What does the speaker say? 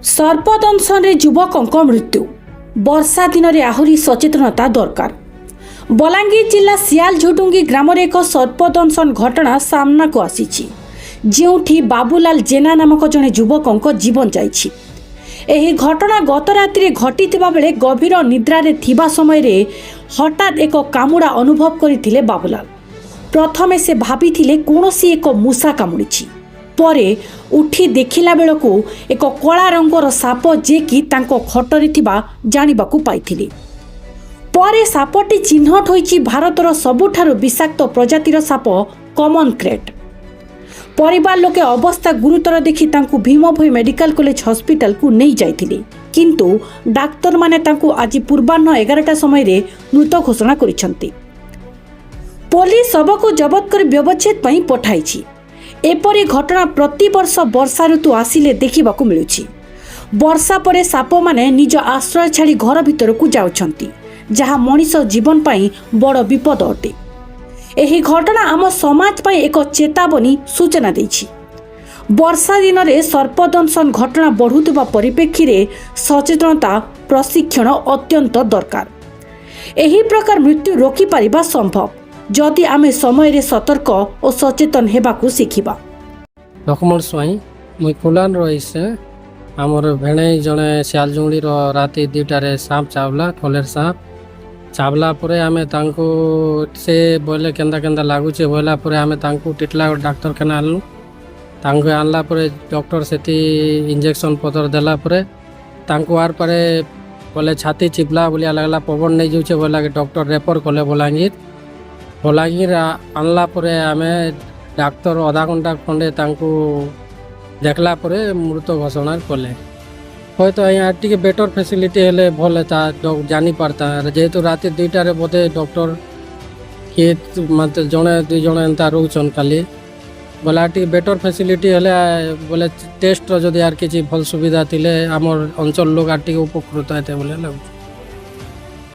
सर्पदंशन युवक मृत्यु वर्षा दिन में आहरी सचेतनता दरकार। बलांगीर जिला सियालझुटुंगी ग्राम एक सर्पदंशन घटना सामना को आसी जोठी बाबूलाल जेना नामक जड़े युवक जीवन जाइछि। एही घटना गत राति घटी बेले गभीर निद्रारे थिबा समय रे हठात एक कामुड़ा अनुभव करथिले बाबूलाल। प्रथमे से भाभी कौनसी एक मूषा कामुड़ी परे उठी देखिला बेलକୁ एक कला रंगर साप जे कि तांको खटरे थिबा जानिबाकू पाइथिले। परे सापटी चिन्हट होइछि भारतर सबुठारु विषाक्त प्रजातिर साप कॉमन क्रेट। परिवार लोके अवस्था गुरुतर देखि तांकू भीमभोई मेडिकल कॉलेज हॉस्पिटल को नहीं जाइथिले, किंतु डाक्तर माने तांकू आज पूर्वाह्न 11टा समय रे मृत घोषणा करिसंती। पुलिस शव को जबत कर व्यवच्छेद पई पठाइछि। एपरी घटना प्रति वर्ष वर्षा ऋतु आसिले देखिबाकू मिलुछि। वर्षा परे साप माने निज आश्रय छाड़ी घर भितर को जाउछंती, जहाँ मनीष जीवन पाई बड़ विपद अटे। एही घटना आम समाज पाई एक चेतावनी सूचना देछि। वर्षा दिन में सर्पदंशन घटना बढ़ुवा परिप्रेक्षी रे सचेतनता प्रशिक्षण अत्यंत दरकार। एही प्रकार मृत्यु रोकी पारिबा संभव जदि आमे समय रे सतर्क और सचेतन हेबाकू शिखिबा। लक्ष्मण स्वाई मुई खुलान रहीसे आमर भेणे जड़े सियालजुंगड़ी राति 2टारे सांप चावला, खोलेर सांप चावला परे आमे तांको से बोले केंदा केंदा लागुचे बोला परे आमे तांको टिटला डाक्टर केना आनलु। तांको आनला परे डॉक्टर सेती इंजेक्शन पतर देला परे तांको आर परे बोले छाती चिपला बोलिया लगला, पवन नहीं जाउचे बोला कि डॉक्टर रेफर कले बलांगीर आनला परे आमे डाक्तर आधा घंटा खंडे तांको देखला परे मृत घोषणा कले। तो यहाँ टी बेटर फैसिलिटी हेले भल है जानी पारता। जेहेतु राति 2टारे बोधे डॉक्टर किए मतलब जड़े 2 जन एंता रोचन खाली बोला टी बेटर फैसिलिटी हेले बोले टेस्ट जदि यार किसी भल सुविधा थिले आमर अंचल लोग आर टी उपकृत होते बोले लगुच।